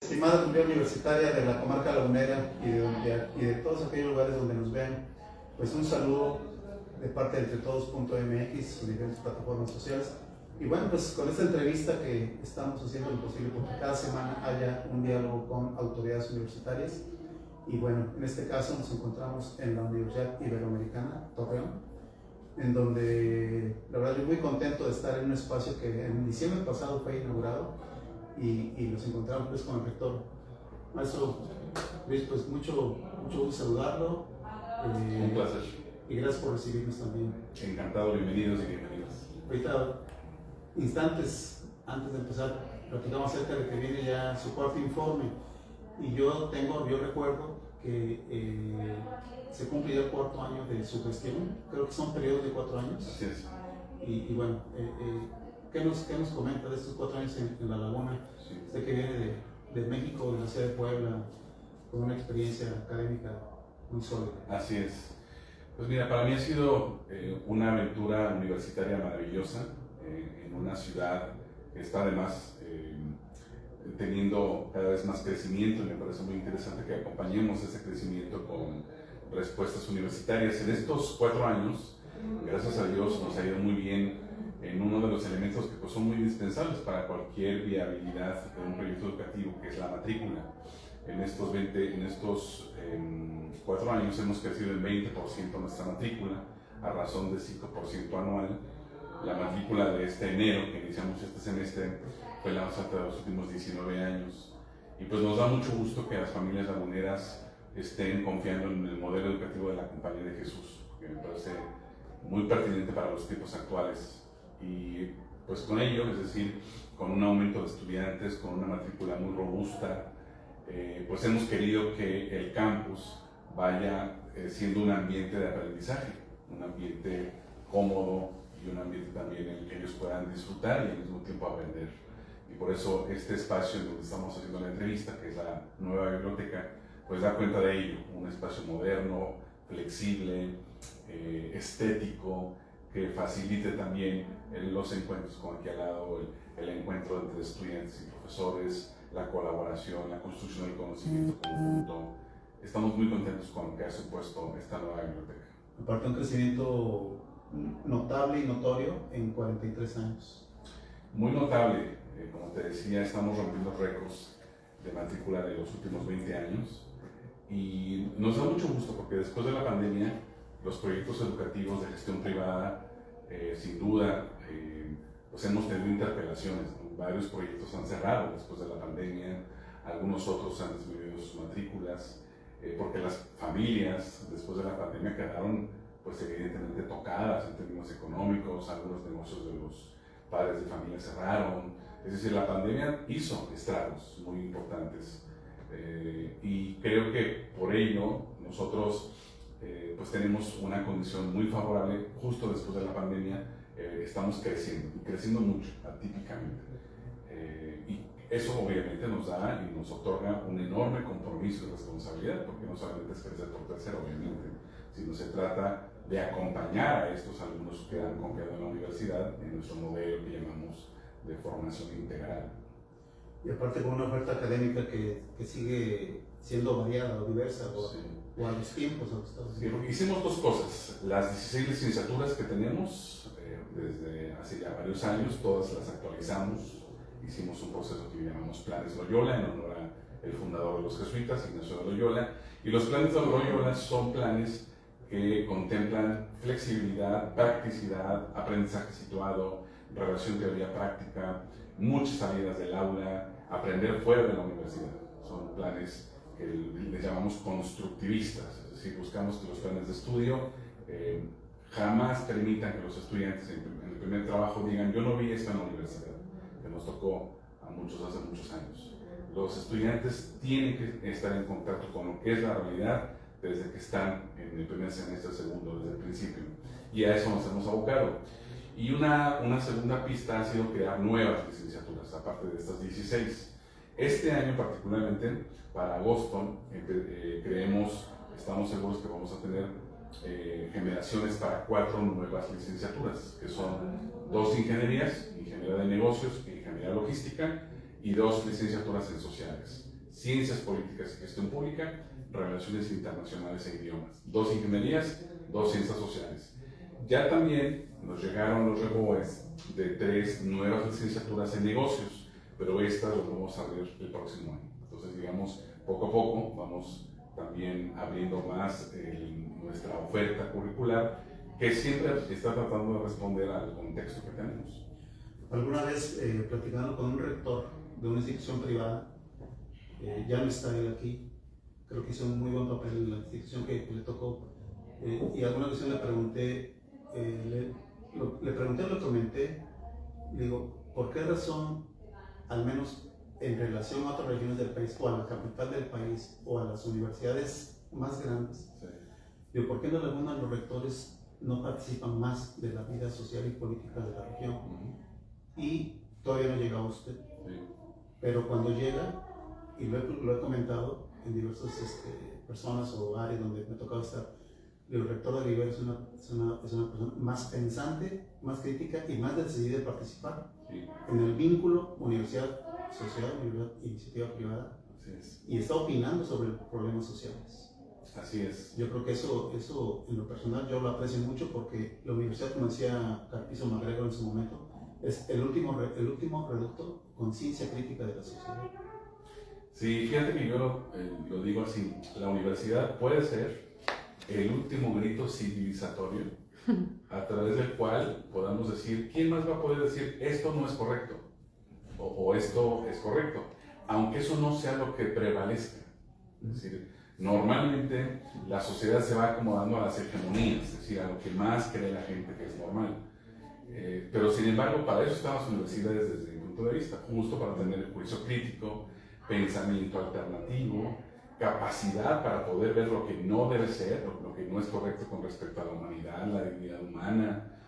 Estimada comunidad universitaria de la comarca lagunera y de todos aquellos lugares donde nos vean, pues un saludo de parte de entretodos.mx, diferentes plataformas sociales. Y bueno, pues con esta entrevista que estamos haciendo lo posible porque cada semana haya un diálogo con autoridades universitarias. Y bueno, en este caso nos encontramos en la Universidad Iberoamericana, Torreón, en donde la verdad yo muy contento de estar en un espacio que en diciembre pasado fue inaugurado y nos encontramos pues con el rector. Maestro Luis, pues mucho gusto saludarlo. Un placer. Y gracias por recibirnos también. Encantado, bienvenidos y bienvenidas. Ahorita, instantes antes de empezar, platicamos acerca de que viene ya su cuarto informe. Y yo recuerdo que se cumple ya el cuarto año de su gestión. Creo que son periodos de 4 años. Así es. Y bueno, ¿qué nos comenta de estos 4 años en La Laguna? Sí. Usted que viene de México, de la ciudad de Puebla, con una experiencia académica muy sólida. Así es. Pues mira, para mí ha sido una aventura universitaria maravillosa en una ciudad que está además teniendo cada vez más crecimiento, y me parece muy interesante que acompañemos ese crecimiento con respuestas universitarias. En estos 4 años, gracias a Dios, nos ha ido muy bien en uno de los elementos que pues, son muy indispensables para cualquier viabilidad de un proyecto educativo, que es la matrícula. En estos 4 años hemos crecido en 20% nuestra matrícula, a razón de 5% anual. La matrícula de este enero, que iniciamos este semestre, fue la más alta de los últimos 19 años. Y pues nos da mucho gusto que las familias laguneras estén confiando en el modelo educativo de la Compañía de Jesús, que me parece muy pertinente para los tiempos actuales. Y pues con ello, es decir, con un aumento de estudiantes, con una matrícula muy robusta, pues hemos querido que el campus vaya siendo un ambiente de aprendizaje, un ambiente cómodo y un ambiente también en el que ellos puedan disfrutar y al mismo tiempo aprender. Y por eso este espacio en donde estamos haciendo la entrevista, que es la nueva biblioteca, pues da cuenta de ello, un espacio moderno, flexible, estético, que facilite también los encuentros, como aquí al lado, el encuentro entre estudiantes y profesores, la colaboración, la construcción del conocimiento conjunto. Estamos muy contentos con lo que ha supuesto esta nueva biblioteca. Aparte, un crecimiento notable y notorio en 43 años. Muy notable, como te decía, estamos rompiendo récords de matrícula de los últimos 20 años y nos da mucho gusto porque después de la pandemia los proyectos educativos de gestión privada, sin duda, pues hemos tenido interpelaciones, ¿no? Varios proyectos han cerrado después de la pandemia, algunos otros han disminuido sus matrículas, porque las familias después de la pandemia quedaron pues evidentemente tocadas en términos económicos, algunos negocios de los padres de familia cerraron, es decir, la pandemia hizo estragos muy importantes y creo que por ello nosotros pues tenemos una condición muy favorable justo después de la pandemia, estamos creciendo y creciendo mucho, atípicamente. Y eso obviamente nos da y nos otorga un enorme compromiso y responsabilidad, porque no solamente es crecer por crecer, obviamente, sino se trata de acompañar a estos alumnos que han confiado en la universidad en nuestro modelo que llamamos de formación integral. Y aparte con una oferta académica que sigue siendo variada o diversa, Sí. O a los tiempos. Sí, porque hicimos 2 cosas. Las 16 licenciaturas que tenemos desde hace ya varios años, todas las actualizamos. Hicimos un proceso que llamamos Planes Loyola, en honor al fundador de los jesuitas, Ignacio de Loyola. Y los planes de Loyola son planes que contemplan flexibilidad, practicidad, aprendizaje situado, relación teoría-práctica, muchas salidas del aula, aprender fuera de la universidad. Son planes que les llamamos constructivistas, es decir, buscamos que los planes de estudio jamás permitan que los estudiantes en el primer trabajo digan yo no vi esto en la universidad, que nos tocó a muchos hace muchos años. Los estudiantes tienen que estar en contacto con lo que es la realidad desde que están en el primer semestre, segundo, desde el principio, y a eso nos hemos abocado. Y una segunda pista ha sido crear nuevas licenciaturas, aparte de estas 16. Este año particularmente, para agosto, estamos seguros que vamos a tener generaciones para 4 nuevas licenciaturas, que son 2 ingenierías, ingeniería de negocios, ingeniería logística, y 2 licenciaturas en sociales. Ciencias Políticas y Gestión Pública, Relaciones Internacionales e Idiomas. 2 ingenierías, 2 ciencias sociales. Ya también nos llegaron los reboes de 3 nuevas licenciaturas en negocios, pero estas las vamos a abrir el próximo año. Entonces, digamos, poco a poco vamos también abriendo más nuestra oferta curricular, que siempre está tratando de responder al contexto que tenemos. Alguna vez, platicando con un rector de una institución privada, ya no está él aquí, creo que hizo un muy buen papel en la institución que le tocó, y alguna vez le pregunté, le comenté, le digo, ¿por qué razón, al menos en relación a otras regiones del país, o a la capital del país, o a las universidades más grandes, sí, digo, ¿por qué en algunos los rectores no participan más de la vida social y política de la región? Y todavía no llega a usted, sí, pero cuando llega, y lo he comentado en diversas personas o áreas donde me ha tocado estar, el rector de Rivera es una persona más pensante, más crítica y más decidida de participar, sí, en el vínculo universidad social, universidad iniciativa privada. Así es. Y está opinando sobre problemas sociales. Así es. Yo creo que eso en lo personal yo lo aprecio mucho, porque la universidad, como decía Carpizo MacGregor en su momento, es el último reducto con ciencia crítica de la sociedad. Sí, fíjate que yo lo digo así, la universidad puede ser el último grito civilizatorio a través del cual podamos decir, ¿quién más va a poder decir esto no es correcto? O esto es correcto, aunque eso no sea lo que prevalezca. Es decir, normalmente la sociedad se va acomodando a las hegemonías, es decir, a lo que más cree la gente que es normal. Pero sin embargo, para eso están las universidades desde mi punto de vista, justo para tener el juicio crítico, pensamiento alternativo, capacidad para poder ver lo que no debe ser, lo que no es correcto con respecto a la humanidad, la dignidad humana.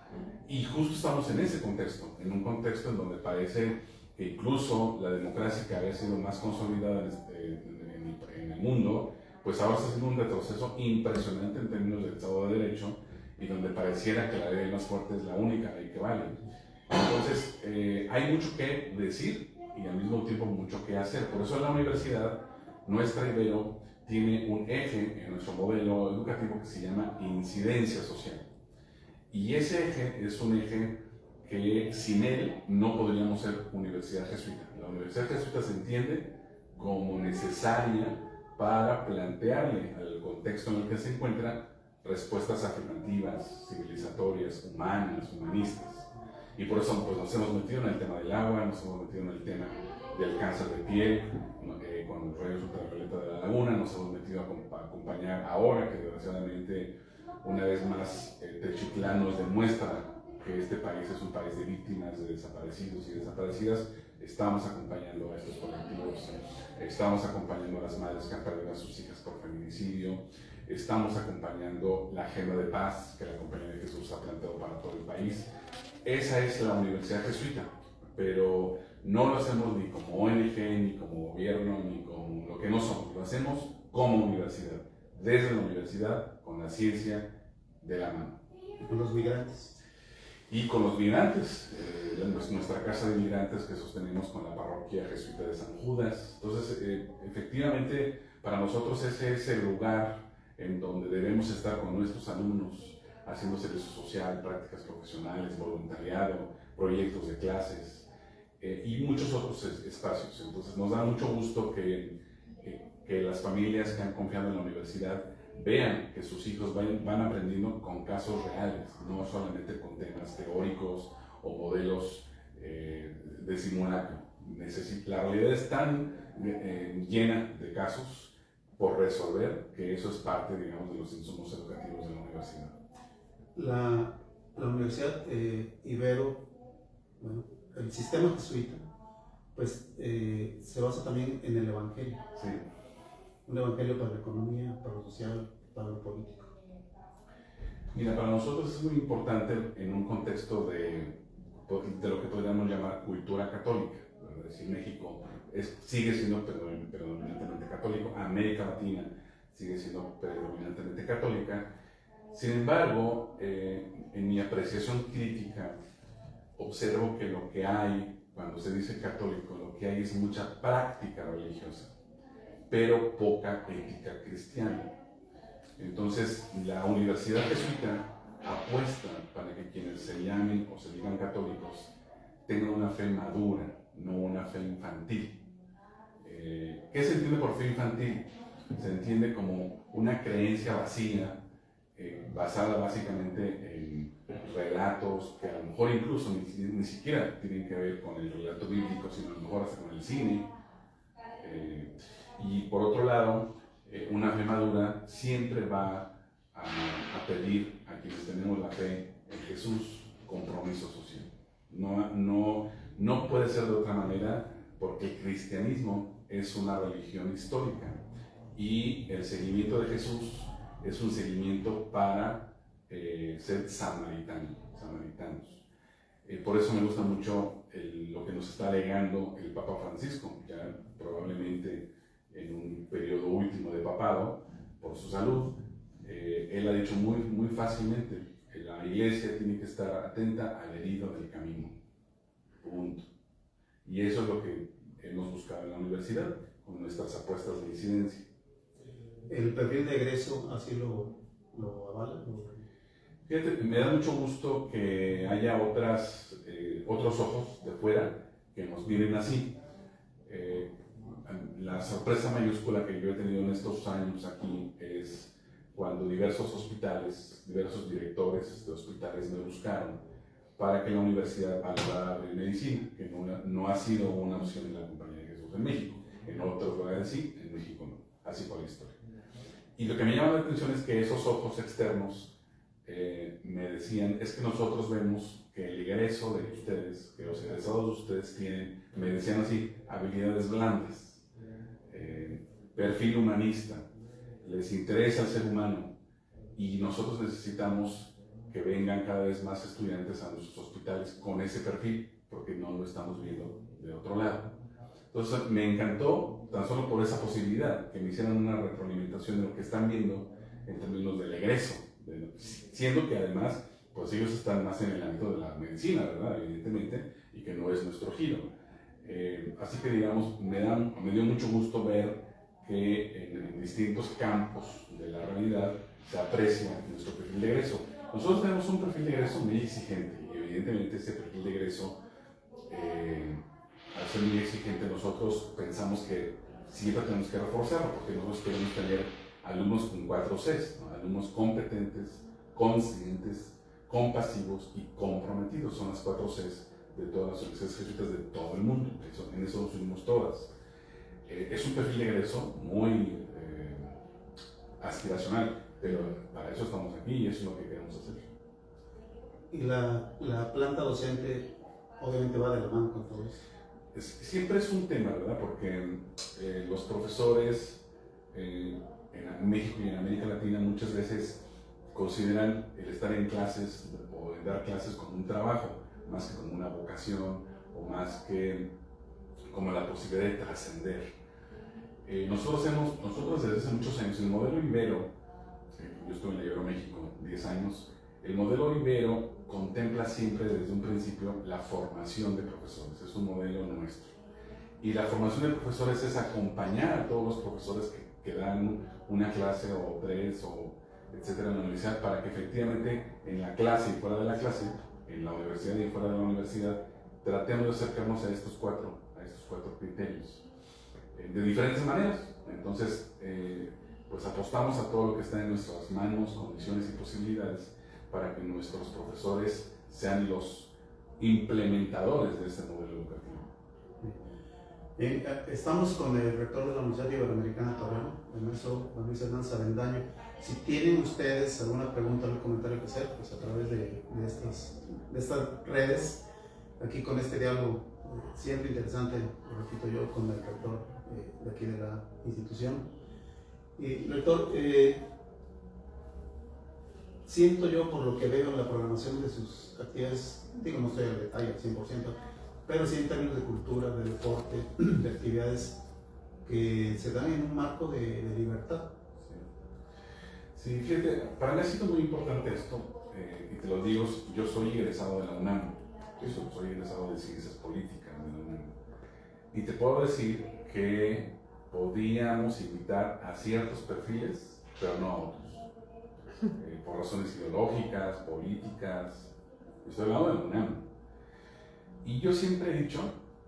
Y justo estamos en ese contexto, en un contexto en donde parece que incluso la democracia, que había sido más consolidada en el mundo, pues ahora está haciendo un retroceso impresionante en términos del Estado de Derecho, y donde pareciera que la ley más fuerte es la única ley que vale. Entonces, hay mucho que decir y al mismo tiempo mucho que hacer. Por eso la universidad, nuestra Ibero, tiene un eje en nuestro modelo educativo que se llama incidencia social. Y ese eje es un eje que sin él no podríamos ser universidad jesuita. La universidad jesuita se entiende como necesaria para plantearle al contexto en el que se encuentra respuestas afirmativas, civilizatorias, humanas, humanistas. Y por eso pues, nos hemos metido en el tema del agua, nos hemos metido en el tema del cáncer de piel, con los rayos ultravioleta de la laguna, nos hemos metido a acompañar ahora que desgraciadamente una vez más Techitlán nos demuestra que este país es un país de víctimas, de desaparecidos y desaparecidas. Estamos acompañando a estos colectivos, estamos acompañando a las madres que han perdido a sus hijas por feminicidio, estamos acompañando la agenda de paz que la Compañía de Jesús ha planteado para todo el país. Esa es la universidad jesuita, pero no lo hacemos ni como ONG, ni como gobierno, ni como lo que no somos, lo hacemos como universidad, desde la universidad, con la ciencia de la mano. ¿Y con los migrantes? Y con los migrantes, nuestra casa de migrantes que sostenemos con la parroquia jesuita de San Judas. Entonces, efectivamente, para nosotros ese es el lugar en donde debemos estar con nuestros alumnos, haciendo servicio social, prácticas profesionales, voluntariado, proyectos de clases y muchos otros espacios. Entonces nos da mucho gusto que las familias que han confiado en la universidad vean que sus hijos van aprendiendo con casos reales, no solamente con temas teóricos o modelos de simulacro. La realidad es tan llena de casos por resolver que eso es parte, digamos, de los insumos educativos de la universidad. La Universidad Ibero, bueno, el sistema jesuita, pues se basa también en el Evangelio. Sí. Un evangelio para la economía, para lo social, para lo político. Mira, para nosotros es muy importante en un contexto de lo que podríamos llamar cultura católica. Es decir, México sigue siendo predominantemente católico, América Latina sigue siendo predominantemente católica. Sin embargo, en mi apreciación crítica, observo que lo que hay, cuando se dice católico, lo que hay es mucha práctica religiosa. pero poca ética cristiana. Entonces, la universidad jesuita apuesta para que quienes se llamen o se digan católicos tengan una fe madura, no una fe infantil. ¿Qué se entiende por fe infantil? Se entiende como una creencia vacía, basada básicamente en relatos que a lo mejor incluso ni siquiera tienen que ver con el relato bíblico, sino a lo mejor hasta con el cine. Y por otro lado, una fe madura siempre va a pedir a quienes tenemos la fe en Jesús compromiso social. No puede ser de otra manera, porque el cristianismo es una religión histórica y el seguimiento de Jesús es un seguimiento para ser samaritanos. Por eso me gusta mucho lo que nos está legando el Papa Francisco, ya probablemente en un periodo último de papado, por su salud. Él ha dicho muy fácilmente que la iglesia tiene que estar atenta al herido del camino, punto. Y eso es lo que hemos buscado en la universidad, con nuestras apuestas de incidencia. ¿El perfil de egreso así lo avala? Fíjate, me da mucho gusto que haya otros ojos de fuera que nos miren así. La sorpresa mayúscula que yo he tenido en estos años aquí es cuando diversos hospitales, diversos directores de hospitales me buscaron para que la universidad valorara abrir medicina, que no ha sido una opción en la Compañía de Jesús en México. En otros lugares sí, en México no. Así fue la historia. Y lo que me llama la atención es que esos ojos externos me decían, es que nosotros vemos que el egreso de ustedes, que los egresados de ustedes tienen, me decían así, habilidades blandas, perfil humanista, les interesa el ser humano, y nosotros necesitamos que vengan cada vez más estudiantes a nuestros hospitales con ese perfil, porque no lo estamos viendo de otro lado. Entonces me encantó, tan solo por esa posibilidad, que me hicieran una retroalimentación de lo que están viendo en términos del egreso, siendo que además, pues ellos están más en el ámbito de la medicina, ¿verdad? Evidentemente, y que no es nuestro giro. Así que, digamos, me dio mucho gusto ver que en distintos campos de la realidad se aprecia nuestro perfil de egreso. Nosotros tenemos un perfil de egreso muy exigente, y evidentemente ese perfil de egreso, al ser muy exigente, nosotros pensamos que siempre tenemos que reforzarlo, porque nosotros queremos tener alumnos con 4 Cs, ¿no? Alumnos competentes, conscientes, compasivos y comprometidos. Son las 4 Cs de todas las universidades jesuitas de todo el mundo. En eso nos unimos todas. Es un perfil de egreso muy aspiracional, pero para eso estamos aquí y eso es lo que queremos hacer. Y la planta docente obviamente va de la mano con todo eso. Siempre es un tema, ¿verdad? Porque los profesores en México y en América Latina muchas veces consideran el estar en clases o en dar clases como un trabajo, más que como una vocación o más que como la posibilidad de trascender. Nosotros desde hace muchos años, el modelo Ibero, yo estuve en la Ibero México 10 años, el modelo Ibero contempla siempre desde un principio la formación de profesores, es un modelo nuestro. Y la formación de profesores es acompañar a todos los profesores que dan una clase o 3 o etcétera en la universidad, para que efectivamente en la clase y fuera de la clase, en la universidad y fuera de la universidad, tratemos de acercarnos a estos cuatro criterios de diferentes maneras. Entonces, pues apostamos a todo lo que está en nuestras manos, condiciones y posibilidades, para que nuestros profesores sean los implementadores de este modelo educativo. Estamos con el rector de la Universidad Iberoamericana Torreón, el maestro Juan Luis Hernández Avendaño. Si tienen ustedes alguna pregunta o algún comentario que hacer, pues a través de estas redes, aquí con este diálogo siempre interesante, lo repito yo, con el rector de aquí de la institución. Y rector, siento yo, por lo que veo en la programación de sus actividades, digo, no estoy al detalle al 100%, pero sí en términos de cultura, de deporte, de actividades que se dan en un marco de libertad. Sí, fíjate, para mí ha sido muy importante esto, y te lo digo, yo soy egresado de la UNAM, yo soy egresado de Ciencias Políticas de la UNAM, y te puedo decir que podíamos invitar a ciertos perfiles, pero no a otros. Por razones ideológicas, políticas. Estoy hablando de la UNAM. Y yo siempre he dicho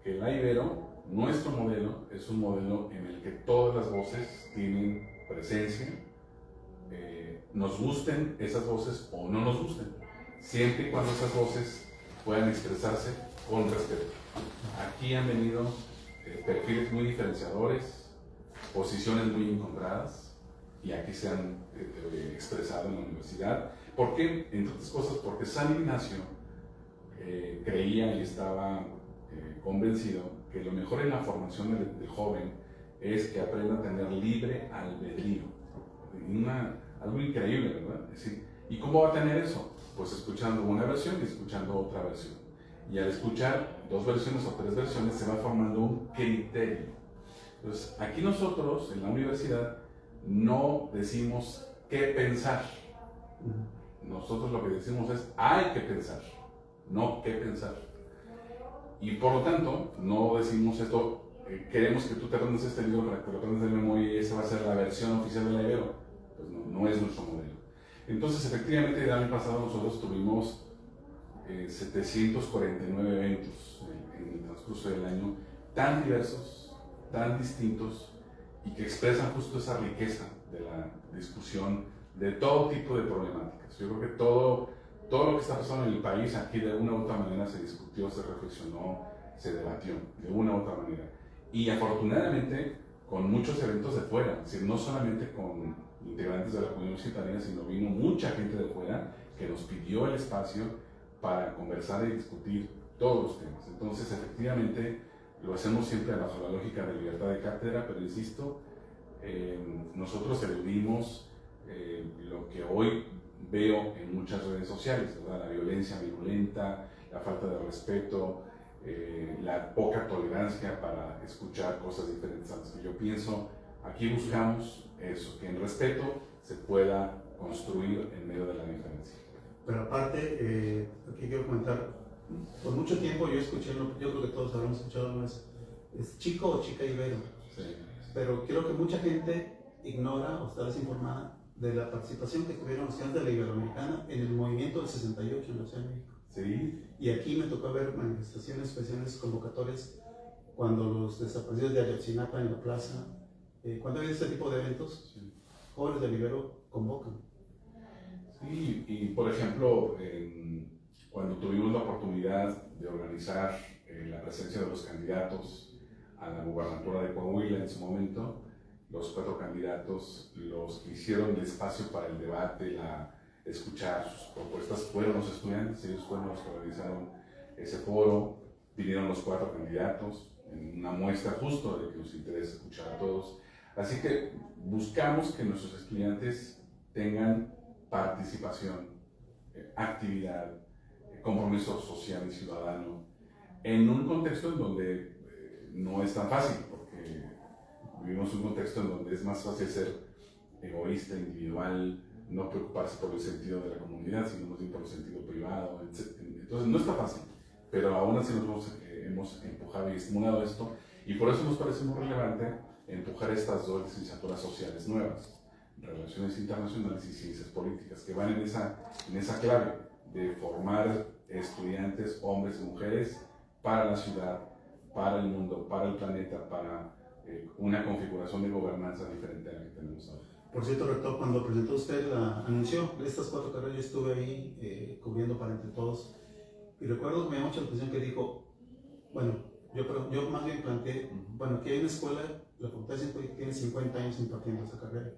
que la Ibero, nuestro modelo, es un modelo en el que todas las voces tienen presencia, nos gusten esas voces o no nos gusten, siempre y cuando esas voces puedan expresarse con respeto. Aquí han venido perfiles muy diferenciadores, posiciones muy encontradas, y aquí se han expresado en la universidad. ¿Por qué? Entre otras cosas, porque San Ignacio creía y estaba convencido que lo mejor en la formación del joven es que aprenda a tener libre albedrío. Algo increíble, ¿verdad? Es decir, ¿y cómo va a tener eso? Pues escuchando una versión y escuchando otra versión. Y al escuchar 2 versiones o 3 versiones se va formando un criterio. Entonces, aquí nosotros en la universidad no decimos qué pensar. Nosotros lo que decimos es hay que pensar, no qué pensar. Y por lo tanto, no decimos esto, queremos que tú te aprendas este libro para que te lo aprendas de memoria y esa va a ser la versión oficial de la Ibero. Pues no es nuestro modelo. Entonces, efectivamente, el año pasado nosotros tuvimos 749 eventos en el transcurso del año, tan diversos, tan distintos, y que expresan justo esa riqueza de la discusión de todo tipo de problemáticas. Yo creo que todo lo que está pasando en el país aquí de una u otra manera se discutió, se reflexionó, se debatió de una u otra manera. Y afortunadamente con muchos eventos de fuera, es decir, no solamente con integrantes de la comunidad universitaria, sino vino mucha gente de fuera que nos pidió el espacio para conversar y discutir todos los temas. Entonces, efectivamente, lo hacemos siempre bajo la lógica de libertad de cátedra, pero insisto, nosotros eludimos lo que hoy veo en muchas redes sociales, ¿verdad? La violencia virulenta, la falta de respeto, la poca tolerancia para escuchar cosas diferentes a las que yo pienso. Aquí buscamos eso, que en respeto se pueda construir en medio de la diferencia. Pero aparte, aquí quiero comentar, por mucho tiempo yo escuché, yo creo que todos habremos escuchado, no es chico o chica Ibero, Sí. pero creo que mucha gente ignora o está desinformada de la participación que tuvieron los estudiantes de la Iberoamericana en el movimiento del 68 en la Ciudad de México. Sí. Y aquí me tocó ver manifestaciones especiales, convocatorias, cuando los desaparecidos de Ayotzinapa en la plaza, cuando hay este tipo de eventos, Sí. jóvenes del Ibero convocan. Sí, y por ejemplo, cuando tuvimos la oportunidad de organizar la presencia de los candidatos a la gubernatura de Coahuila en su momento, los 4 candidatos, los que hicieron el espacio para el debate, escuchar sus propuestas, fueron los estudiantes, ellos fueron los que organizaron ese foro, vinieron los 4 candidatos, en una muestra justo de que nos interesa escuchar a todos. Así que buscamos que nuestros estudiantes tengan participación, actividad, compromiso social y ciudadano, en un contexto en donde no es tan fácil, porque vivimos un contexto en donde es más fácil ser egoísta, individual, no preocuparse por el sentido de la comunidad, sino más bien por el sentido privado, etc. Entonces no está fácil, pero aún así nosotros hemos empujado y estimulado esto, y por eso nos parece muy relevante empujar estas 2 licenciaturas sociales nuevas, Relaciones Internacionales y Ciencias Políticas, que van en esa clave de formar estudiantes, hombres y mujeres, para la ciudad, para el mundo, para el planeta, para una configuración de gobernanza diferente a la que tenemos ahora. Por cierto, rector, cuando presentó usted, anunció estas 4 carreras, yo estuve ahí cubriendo para Entre Todos, y recuerdo que me llamó mucha la atención que dijo, bueno, yo más bien planteé, bueno, que hay una escuela, la Facultad de Ciencias Políticas tiene 50 años impartiendo esa carrera.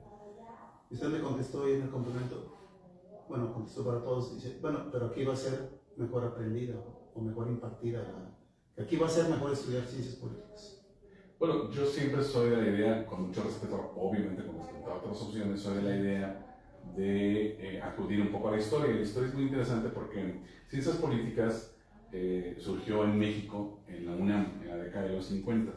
Y usted me contestó ahí en el complemento, bueno, contestó para todos, dice, bueno, pero aquí va a ser mejor aprendida o mejor impartida, aquí va a ser mejor estudiar Ciencias Políticas. Bueno, yo siempre soy de la idea, con mucho respeto, obviamente con respecto a otras opciones, soy de la idea de acudir un poco a la historia. La historia es muy interesante porque Ciencias Políticas surgió en México, en la UNAM, en la década de los 50.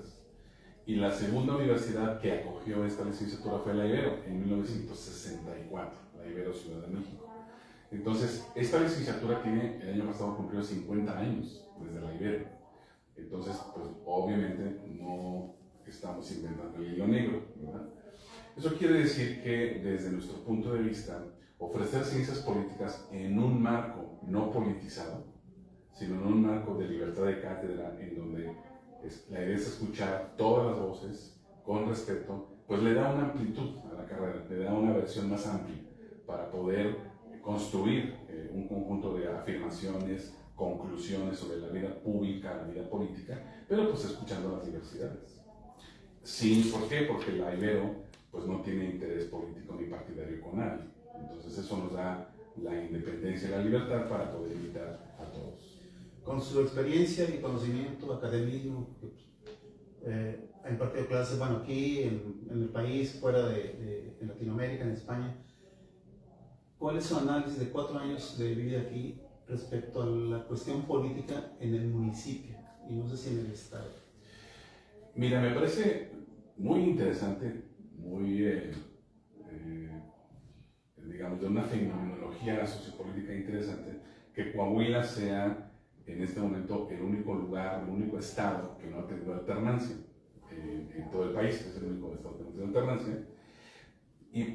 Y la segunda universidad que acogió esta licenciatura fue la Ibero, en 1964, la Ibero Ciudad de México. Entonces, esta licenciatura tiene, el año pasado cumplió 50 años desde la Ibero. Entonces, pues obviamente no que estamos inventando el hilo negro, ¿verdad? Eso quiere decir que desde nuestro punto de vista, ofrecer ciencias políticas en un marco no politizado, sino en un marco de libertad de cátedra, en donde la idea es escuchar todas las voces con respeto, pues le da una amplitud a la carrera, le da una versión más amplia para poder construir un conjunto de afirmaciones, conclusiones sobre la vida pública, la vida política, pero pues escuchando las diversidades. Sí, ¿por qué? Porque la Ibero pues no tiene interés político ni partidario con nadie. Entonces eso nos da la independencia y la libertad para poder invitar a todos. Con su experiencia y conocimiento, academismo, ha impartido clases, bueno, aquí en el país, fuera en Latinoamérica, en España. ¿Cuál es su análisis de 4 años de vida aquí respecto a la cuestión política en el municipio y no sé si en el estado? Mira, me parece muy interesante, muy, digamos, de una fenomenología sociopolítica interesante, que Coahuila sea en este momento el único lugar, el único estado que no ha tenido alternancia en todo el país, es el único estado que no ha tenido alternancia.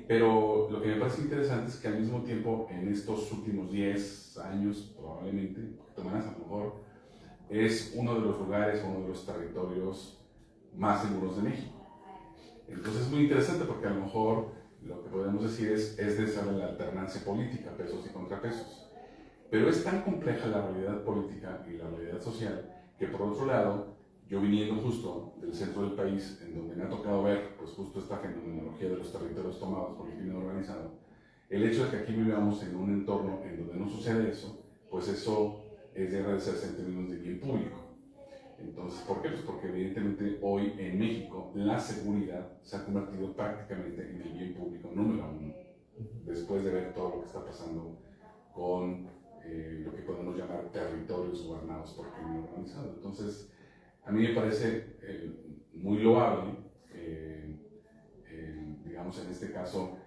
Pero lo que me parece interesante es que al mismo tiempo, en estos últimos 10 años, probablemente, un poquito más a lo mejor, es uno de los lugares, uno de los territorios más seguros de México. Entonces es muy interesante porque a lo mejor lo que podemos decir es deseable la alternancia política, pesos y contrapesos. Pero es tan compleja la realidad política y la realidad social que, por otro lado, yo viniendo justo del centro del país, en donde me ha tocado ver pues justo esta fenomenología de los territorios tomados por el crimen organizado, el hecho de que aquí vivamos en un entorno en donde no sucede eso, pues eso es de agradecerse en términos de bien público. Entonces, ¿por qué? Pues porque evidentemente hoy en México la seguridad se ha convertido prácticamente en el bien público número 1, después de ver todo lo que está pasando con lo que podemos llamar territorios gobernados por crimen organizado. Entonces, a mí me parece muy loable, digamos en este caso,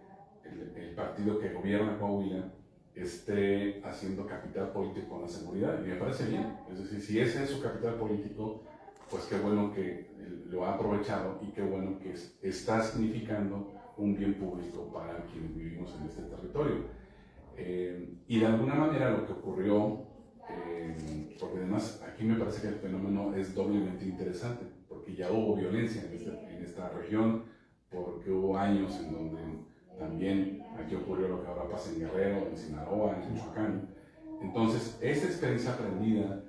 el partido que gobierna Coahuila esté haciendo capital político con la seguridad, y me parece bien. Es decir, si ese es su capital político, pues qué bueno que lo ha aprovechado y qué bueno que está significando un bien público para quienes vivimos en este territorio. Y de alguna manera lo que ocurrió, porque además aquí me parece que el fenómeno es doblemente interesante, porque ya hubo violencia en esta región, porque hubo años en donde también aquí ocurrió lo que ahora pasa en Guerrero, en Sinaloa, en Michoacán. Entonces, esta experiencia aprendida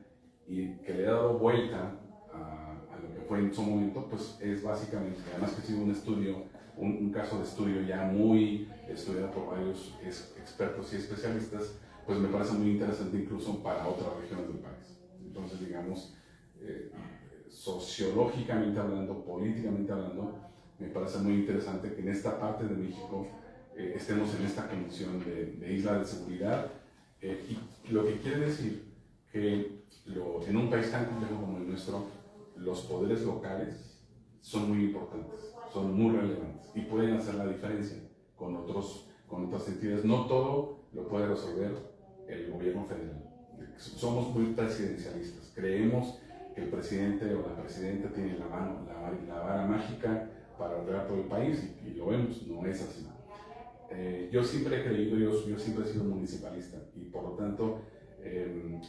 y que le ha dado vuelta a lo que fue en su momento, pues es básicamente, además que ha sido un estudio, un caso de estudio ya muy estudiado por varios expertos y especialistas, pues me parece muy interesante incluso para otras regiones del país. Entonces, digamos, sociológicamente hablando, políticamente hablando, me parece muy interesante que en esta parte de México estemos en esta condición de isla de seguridad, y lo que quiere decir que en un país tan complejo como el nuestro, los poderes locales son muy importantes, son muy relevantes y pueden hacer la diferencia con otras entidades. No todo lo puede resolver el gobierno federal. Somos muy presidencialistas, creemos que el presidente o la presidenta tiene la vara mágica para arreglar todo el país, y lo vemos, no es así. Yo siempre he creído, yo siempre he sido municipalista, y por lo tanto,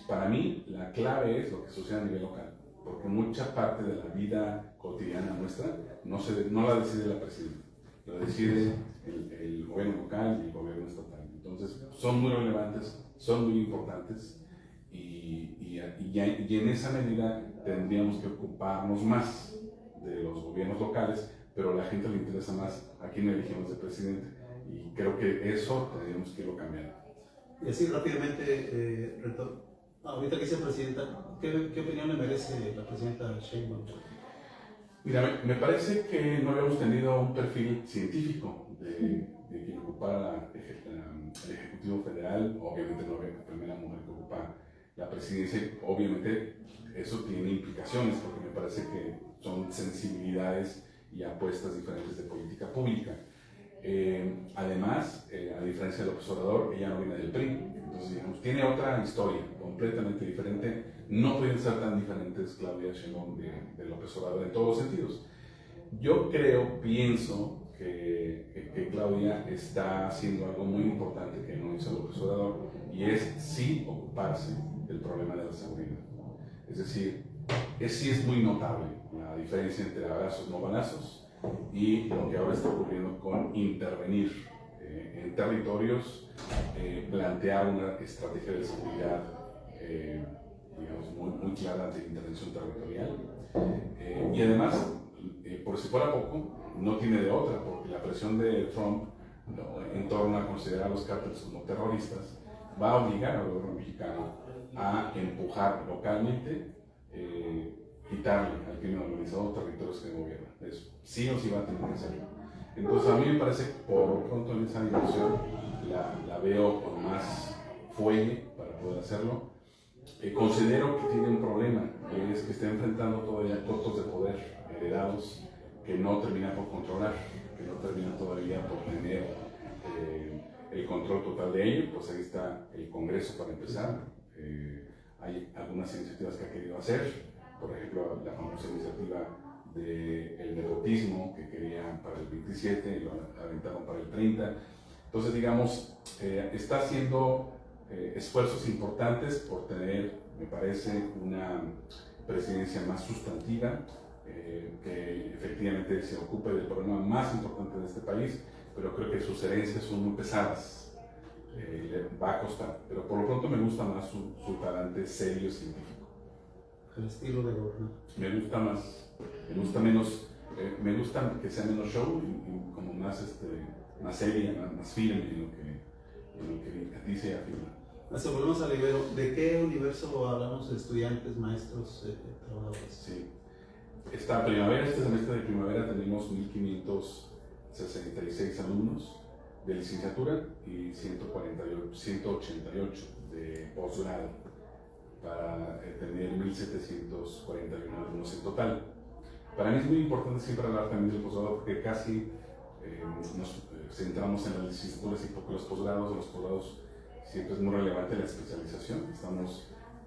para mí la clave es lo que sucede a nivel local, porque mucha parte de la vida cotidiana nuestra no la decide la presidenta, la decide el gobierno local y el gobierno estatal. Entonces son muy relevantes, son muy importantes, y en esa medida tendríamos que ocuparnos más de los gobiernos locales, pero a la gente le interesa más a quién elegimos de presidente, y creo que eso tendríamos que irlo cambiando. Y así rápidamente, ahorita que sea presidenta, ¿qué opinión le merece la presidenta Sheinbaum? Mira, me parece que no habíamos tenido un perfil científico de quien ocupara el Ejecutivo Federal. Obviamente no había la primera mujer que ocupa la presidencia, y obviamente eso tiene implicaciones, porque me parece que son sensibilidades y apuestas diferentes de política pública. Además, a diferencia del López Obrador, ella no viene del PRI, entonces digamos, tiene otra historia completamente diferente. No pueden ser tan diferentes Claudia Sheinbaum de López Obrador en todos los sentidos. Yo pienso que Claudia está haciendo algo muy importante que no hizo López Obrador, y es sí ocuparse del problema de la seguridad. Es decir, sí es muy notable la diferencia entre abrazos no balazos y lo que ahora está ocurriendo con intervenir en territorios, plantear una estrategia de seguridad digamos, muy clara de intervención territorial. Y además, por si fuera poco, no tiene de otra, porque la presión de Trump en torno a considerar a los cárteles como terroristas va a obligar al gobierno mexicano a empujar localmente, quitarle al crimen organizado territorios que gobiernan. Eso sí o sí va a tener que hacerlo. Entonces a mí me parece que por lo pronto en esa dimensión la veo con más fuelle para poder hacerlo. Considero que tiene un problema, que es que está enfrentando todavía cortos de poder heredados que no termina por controlar, que no termina todavía por tener el control total de ello. Pues ahí está el Congreso para empezar. Hay algunas iniciativas que ha querido hacer, por ejemplo la famosa iniciativa del nepotismo que querían para el 27 y lo aventaron para el 30. Entonces, digamos, está haciendo esfuerzos importantes por tener, me parece, una presidencia más sustantiva, que efectivamente se ocupe del problema más importante de este país, pero creo que sus herencias son muy pesadas, le va a costar, pero por lo pronto me gusta más su talante serio científico. El estilo de gobernar. Me gusta más, me gusta menos, me gusta que sea menos show y como más, más seria, más firme en lo que dice y afirma. Volvemos al Ibero. ¿De qué universo hablamos? ¿Estudiantes, maestros, trabajadores? Sí. Esta primavera, este semestre de primavera, tenemos 1.566 alumnos de licenciatura y 188 de posgrado, para tener 1.741 alumnos en total. Para mí es muy importante siempre hablar también del posgrado, porque casi nos centramos en las licenciaturas y poco los posgrados. Los posgrados siempre es muy relevante la especialización.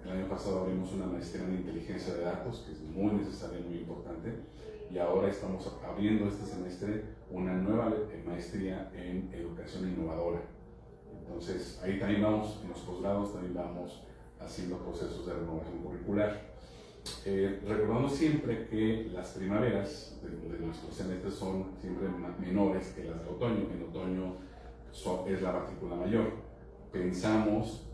El año pasado abrimos una maestría en inteligencia de datos, que es muy necesaria y muy importante, y ahora estamos abriendo este semestre una nueva maestría en educación innovadora. Entonces ahí también vamos, en los posgrados también vamos haciendo procesos de renovación curricular. Recordando siempre que las primaveras de nuestros semestres son siempre menores que las del otoño. En otoño es la matrícula mayor. Pensamos,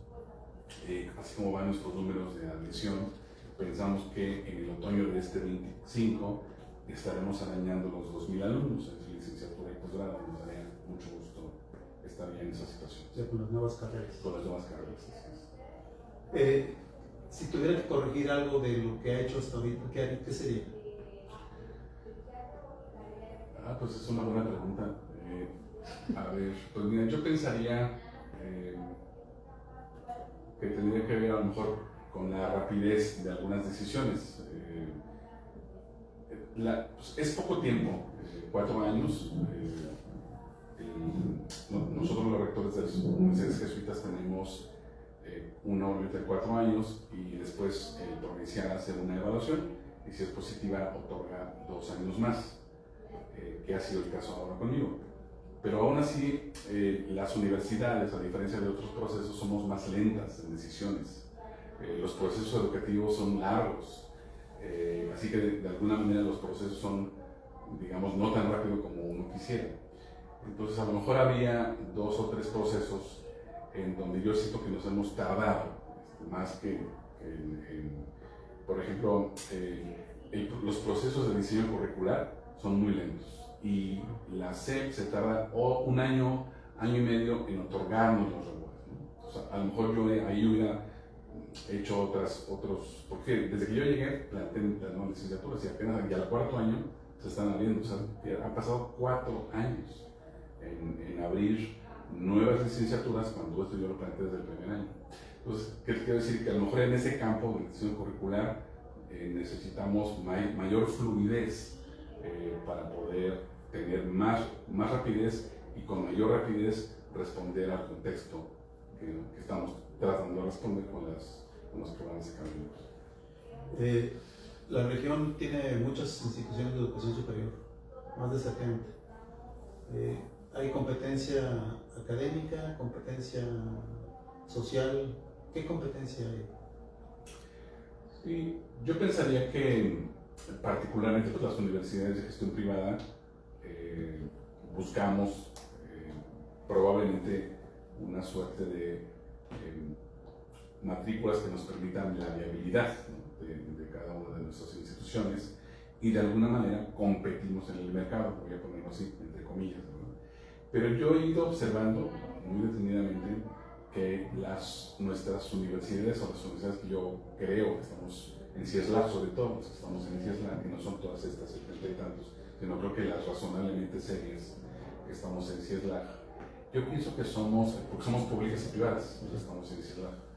así como van nuestros números de admisión, pensamos que en el otoño de este 25 estaremos arañando los 2.000 alumnos en licenciatura y posgrado. Nos daría mucho gusto estar ya en esa situación. O sea, con las nuevas carreras. Con las nuevas carreras, así es. Si tuviera que corregir algo de lo que ha hecho hasta ahorita, ¿qué sería? Pues es una buena pregunta. A ver, pues mira, yo pensaría que tendría que ver a lo mejor con la rapidez de algunas decisiones. Pues es poco tiempo, 4 años. Nosotros los rectores de las universidades jesuitas tenemos uno de 4 años, y después el provincial hace una evaluación y si es positiva otorga 2 años más, que ha sido el caso ahora conmigo. Pero aún así las universidades, a diferencia de otros procesos, somos más lentas en decisiones. Los procesos educativos son largos, así que de alguna manera los procesos son, digamos, no tan rápido como uno quisiera. Entonces a lo mejor había 2 o 3 procesos en donde yo siento que nos hemos tardado más que por ejemplo, los procesos de diseño curricular son muy lentos, y la SEP se tarda un año, año y medio en otorgarnos los renglones, ¿no? O sea, a lo mejor yo ahí hubiera hecho otros, porque desde que yo llegué planteé las nuevas licenciaturas y apenas ya al 4.º año se están abriendo. O sea, han pasado 4 años en abrir nuevas licenciaturas, cuando esto yo lo planteé desde el primer año. Entonces, ¿qué quiero decir? Que a lo mejor en ese campo de diseño curricular necesitamos mayor fluidez para poder tener más rapidez, y con mayor rapidez responder al contexto que estamos tratando de responder con los programas académicos. La región tiene muchas instituciones de educación superior. más de 70. ¿Hay competencia académica, competencia social? ¿Qué competencia hay? Sí, yo pensaría que particularmente pues, las universidades de gestión privada buscamos probablemente una suerte de matrículas que nos permitan la viabilidad, ¿no? de cada una de nuestras instituciones, y de alguna manera competimos en el mercado, voy a ponerlo así, entre comillas, ¿no? Pero yo he ido observando muy detenidamente que nuestras universidades o las universidades que yo creo que estamos en CIESLAG, sobre todo los que estamos en CIESLAG, que no son todas estas 70 y tantos, sino creo que las razonablemente serias que estamos en CIESLAG, yo pienso que porque somos públicas y privadas, estamos en CIESLAG,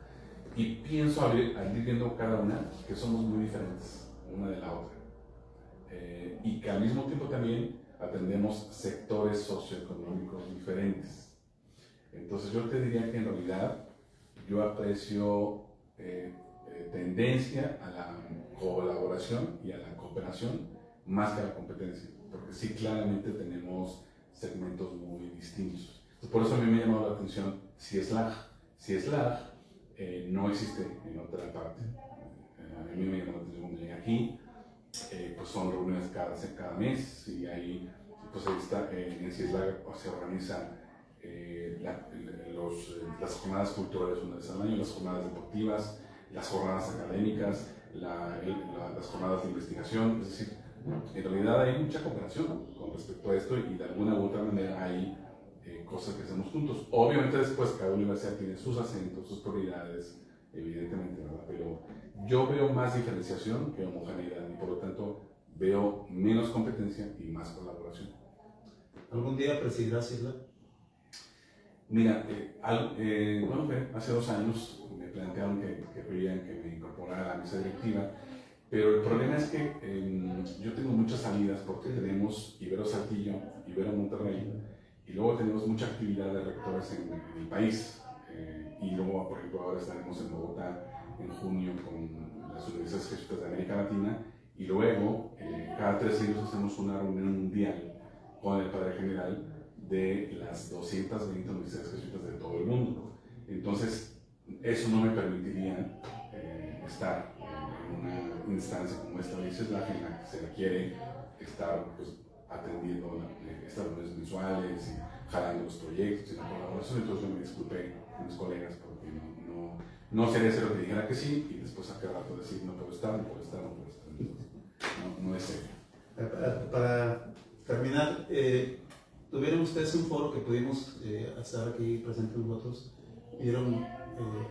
y pienso al ir viendo cada una que somos muy diferentes una de la otra, y que al mismo tiempo también atendemos sectores socioeconómicos diferentes. Entonces yo te diría que en realidad yo aprecio tendencia a la colaboración y a la cooperación más que a la competencia, porque sí claramente tenemos segmentos muy distintos. Entonces, por eso a mí me ha llamado la atención CIESLAG. CIESLAG no existe en otra parte. A mí me llamó la atención cuando llegué aquí, pues son reuniones cada mes, y ahí pues ahí está, en CIESLAG se organizan las jornadas culturales una vez al año, las jornadas deportivas, las jornadas académicas, las jornadas de investigación. Es decir, en realidad hay mucha cooperación con respecto a esto, y de alguna u otra manera hay cosas que hacemos juntos. Obviamente después cada universidad tiene sus acentos, sus prioridades, evidentemente, ¿verdad? Pero yo veo más diferenciación que homogeneidad, y por lo tanto veo menos competencia y más colaboración. ¿Algún día presidirás CIESLAG? Mira, bueno, hace 2 años me plantearon que querían que me incorporara a la mesa directiva, pero el problema es que yo tengo muchas salidas porque tenemos Ibero Saltillo, Ibero Monterrey, y luego tenemos mucha actividad de rectores en el país. Y luego, por ejemplo, ahora estaremos en Bogotá en junio con las universidades jesuitas de América Latina, y luego cada 3 años hacemos una reunión mundial con el Padre General de las 220 universidades jesuitas de todo el mundo. Entonces, eso no me permitiría estar en una instancia como esta de CIESLAG, en la que se requiere estar pues, atendiendo estas reuniones mensuales y jalando los proyectos y la colaboración. Entonces yo me disculpé con mis colegas porque no sería ser lo que dijera que sí, y después a cada rato decir no puedo estar, no puedo estar, no puedo estar. Entonces, no es serio. Para terminar, tuvieron ustedes un foro que pudimos estar aquí presentes nosotros. Vieron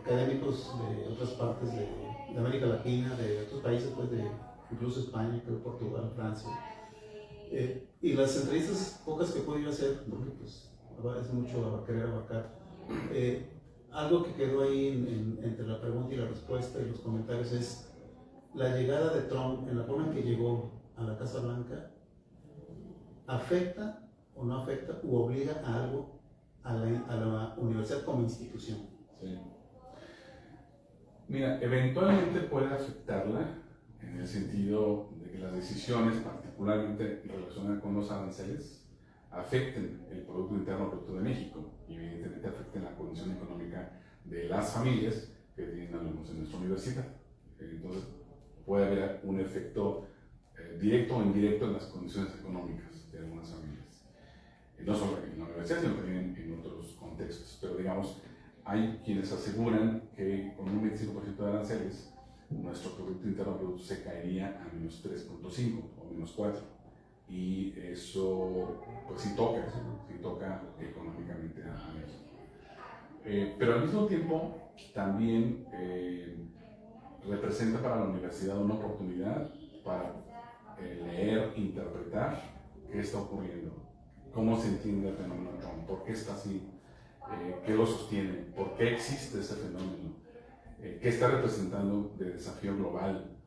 académicos de otras partes de América Latina, de otros países, pues incluso España, creo, Portugal, Francia. Y las entrevistas pocas que he podido hacer, porque pues es mucho querer abarcar, algo que quedó ahí entre la pregunta y la respuesta y los comentarios es la llegada de Trump, en la forma en que llegó a la Casa Blanca, ¿afecta o no afecta u obliga a algo a la universidad como institución? Sí. Mira, eventualmente puede afectarla en el sentido de que las decisiones, particularmente relacionadas con los aranceles, afecten el Producto Interno Bruto de México, y evidentemente afecten la condición económica de las familias que tienen alumnos en nuestra universidad. Entonces puede haber un efecto directo o indirecto en las condiciones económicas de algunas familias. No solo en la universidad, sino también en otros contextos. Pero digamos, hay quienes aseguran que con un 25% de aranceles, nuestro Producto Interno Bruto se caería a menos 3.5 o menos 4. Y eso, pues sí toca económicamente a México. Pero al mismo tiempo, también representa para la universidad una oportunidad para leer, interpretar qué está ocurriendo, cómo se entiende el fenómeno Trump, por qué está así, qué lo sostiene, por qué existe ese fenómeno, qué está representando de desafío global,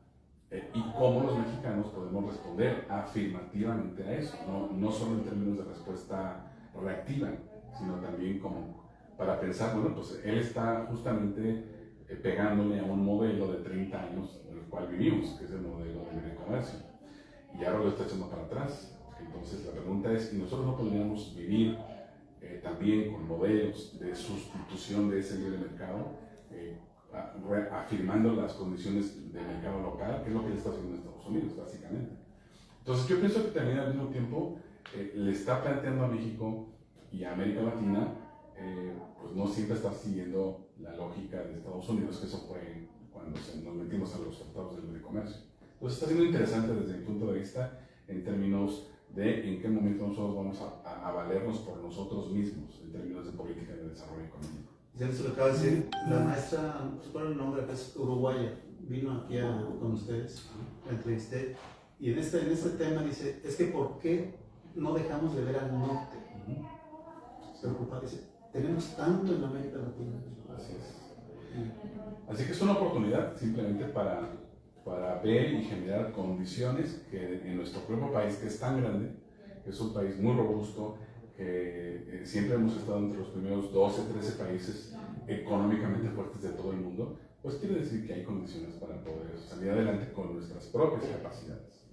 y cómo los mexicanos podemos responder afirmativamente a eso, no solo en términos de respuesta reactiva, sino también como para pensar, bueno, pues él está justamente pegándole a un modelo de 30 años en el cual vivimos, que es el modelo de libre comercio, y ahora lo está echando para atrás. Entonces la pregunta es, ¿y nosotros no podríamos vivir también con modelos de sustitución de ese libre mercado, afirmando las condiciones de mercado local, que es lo que le está haciendo en Estados Unidos, básicamente? Entonces yo pienso que también al mismo tiempo le está planteando a México y a América Latina, pues no siempre estar siguiendo la lógica de Estados Unidos, que eso fue cuando nos metimos a los tratados de libre comercio. Entonces está siendo interesante desde mi punto de vista en términos de en qué momento nosotros vamos a valernos por nosotros mismos en términos de política de desarrollo económico. Ya se lo acaba de decir, la maestra, ¿cuál es el nombre? Es uruguaya, vino aquí con ustedes, la entrevisté, y en este tema dice, es que ¿por qué no dejamos de ver al norte? Se preocupa, dice, tenemos tanto en América Latina. Así es. Así que es una oportunidad simplemente para ver y generar condiciones que en nuestro propio país, que es tan grande, que es un país muy robusto, que siempre hemos estado entre los primeros 12, 13 países económicamente fuertes de todo el mundo, pues quiere decir que hay condiciones para poder salir adelante con nuestras propias capacidades.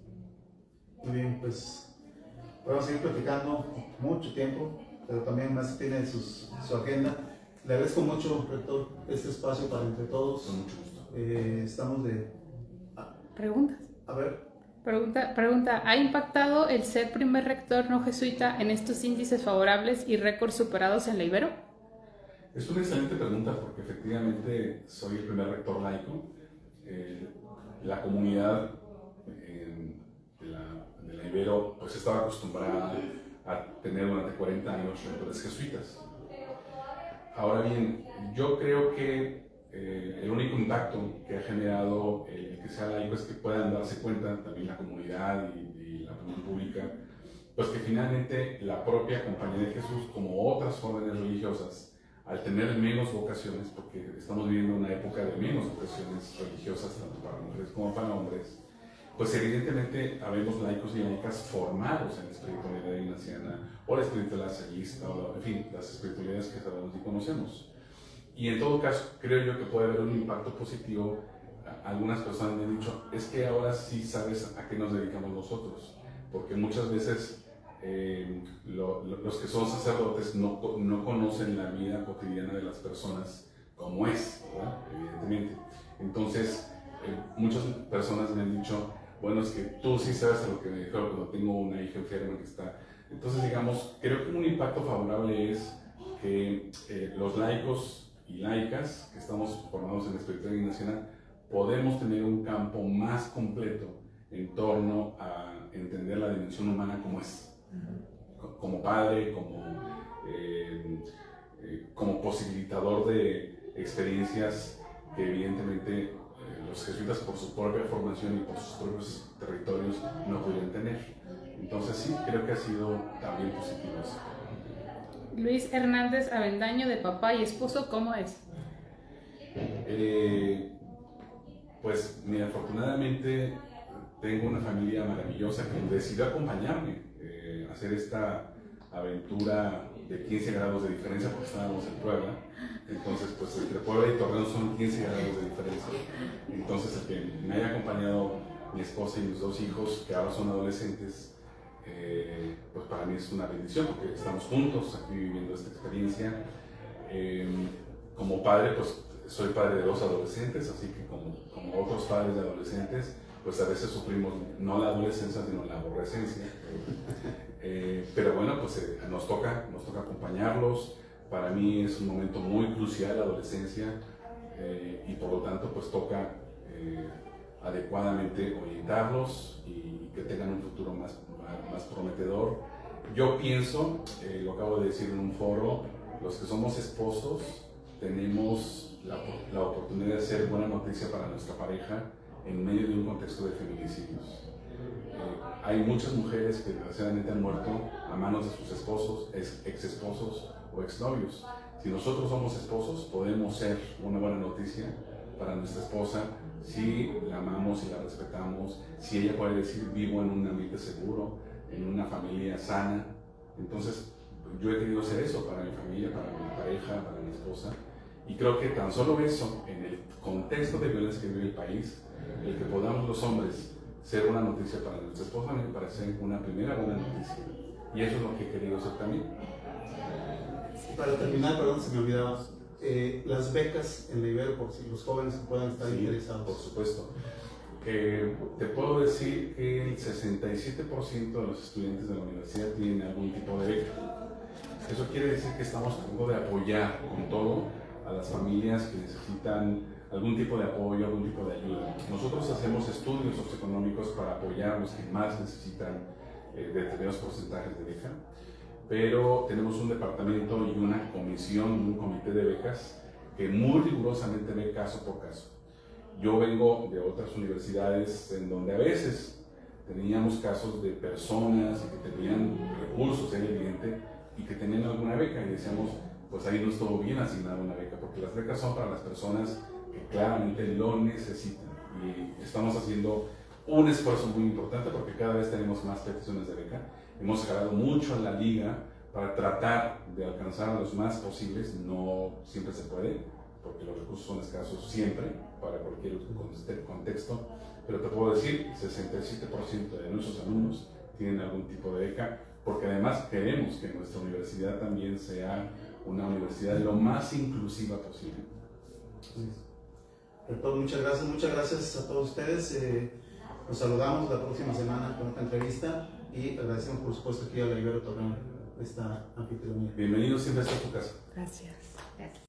Muy bien, pues podemos seguir platicando mucho tiempo, pero también más tiene su agenda. Le agradezco mucho, rector, este espacio para entre todos. Con mucho gusto. Estamos de... ¿Preguntas? A ver. Pregunta, ¿ha impactado el ser primer rector no jesuita en estos índices favorables y récords superados en la Ibero? Es una excelente pregunta porque efectivamente soy el primer rector laico. La comunidad de la Ibero pues estaba acostumbrada a tener durante 40 años rectores jesuitas. Ahora bien, yo creo que el único impacto que ha generado el que sea laico es que puedan darse cuenta también la comunidad y la opinión pública, pues que finalmente la propia Compañía de Jesús, como otras órdenes religiosas, al tener menos vocaciones, porque estamos viviendo una época de menos vocaciones religiosas, tanto para mujeres como para hombres, pues evidentemente habemos laicos y laicas formados en la espiritualidad ignaciana o la espiritualidad lasallista, o en fin, las espiritualidades que sabemos y conocemos. Y en todo caso, creo yo que puede haber un impacto positivo. Algunas personas me han dicho, es que ahora sí sabes a qué nos dedicamos nosotros, porque muchas veces los que son sacerdotes no conocen la vida cotidiana de las personas como es, ¿verdad? Evidentemente. Entonces, muchas personas me han dicho, bueno, es que tú sí sabes a lo que me dijeron cuando tengo una hija enferma que está. Entonces, digamos, creo que un impacto favorable es que los laicos y laicas que estamos formados en la espiritualidad nacional podemos tener un campo más completo en torno a entender la dimensión humana como es, como padre, como posibilitador de experiencias que evidentemente los jesuitas por su propia formación y por sus propios territorios no podrían tener. Entonces sí, creo que ha sido también positivo eso. Luis Hernández Avendaño, de papá y esposo, ¿cómo es? Pues mira, afortunadamente tengo una familia maravillosa que decidió acompañarme a hacer esta aventura de 15 grados de diferencia porque estábamos en Puebla. Entonces, pues entre Puebla y Torreón son 15 grados de diferencia. Entonces, el que me haya acompañado mi esposa y mis dos hijos, que ahora son adolescentes, pues para mí es una bendición porque estamos juntos aquí viviendo esta experiencia. Como padre, pues soy padre de 2 adolescentes, así que como otros padres de adolescentes, pues a veces sufrimos no la adolescencia, sino la aborrecencia. Pero bueno, pues nos toca acompañarlos. Para mí es un momento muy crucial la adolescencia y por lo tanto pues toca adecuadamente orientarlos y que tengan un futuro más prometedor. Yo pienso, lo acabo de decir en un foro, los que somos esposos tenemos la oportunidad de ser buena noticia para nuestra pareja en medio de un contexto de feminicidios. Hay muchas mujeres que desgraciadamente han muerto a manos de sus esposos, ex esposos o exnovios. Si nosotros somos esposos, podemos ser una buena noticia para nuestra esposa si la amamos y la respetamos, si ella puede decir vivo en un ambiente seguro, en una familia sana. Entonces, yo he querido hacer eso para mi familia, para mi pareja, para mi esposa. Y creo que tan solo eso, en el contexto de violencia que vive el país, el que podamos los hombres ser una noticia para nuestra esposa me parece una primera buena noticia. Y eso es lo que he querido hacer también. Y para terminar, perdón, se me olvidaba, las becas en la Ibero, por si los jóvenes puedan estar interesados. Por supuesto. Te puedo decir que el 67% de los estudiantes de la universidad tienen algún tipo de beca. Eso quiere decir que estamos tratando de apoyar con todo a las familias que necesitan algún tipo de apoyo, algún tipo de ayuda. Nosotros hacemos estudios socioeconómicos para apoyar a los que más necesitan determinados porcentajes de beca, pero tenemos un departamento y una comisión, un comité de becas que muy rigurosamente ve caso por caso. Yo vengo de otras universidades en donde a veces teníamos casos de personas que tenían recursos en el cliente y que tenían alguna beca y decíamos, pues ahí no estuvo bien asignada una beca, porque las becas son para las personas que claramente lo necesitan. Y estamos haciendo un esfuerzo muy importante porque cada vez tenemos más peticiones de beca. Hemos jalado mucho a la liga para tratar de alcanzar a los más posibles. No siempre se puede, porque los recursos son escasos siempre, para cualquier contexto. Pero te puedo decir, 67% de nuestros alumnos tienen algún tipo de beca, porque además queremos que nuestra universidad también sea una universidad lo más inclusiva posible. Rector, muchas gracias a todos ustedes. Nos saludamos la próxima semana con otra entrevista y agradecemos por supuesto aquí a la Ibero Torreón esta anfitrionía. Bienvenidos siempre a tu casa. Gracias.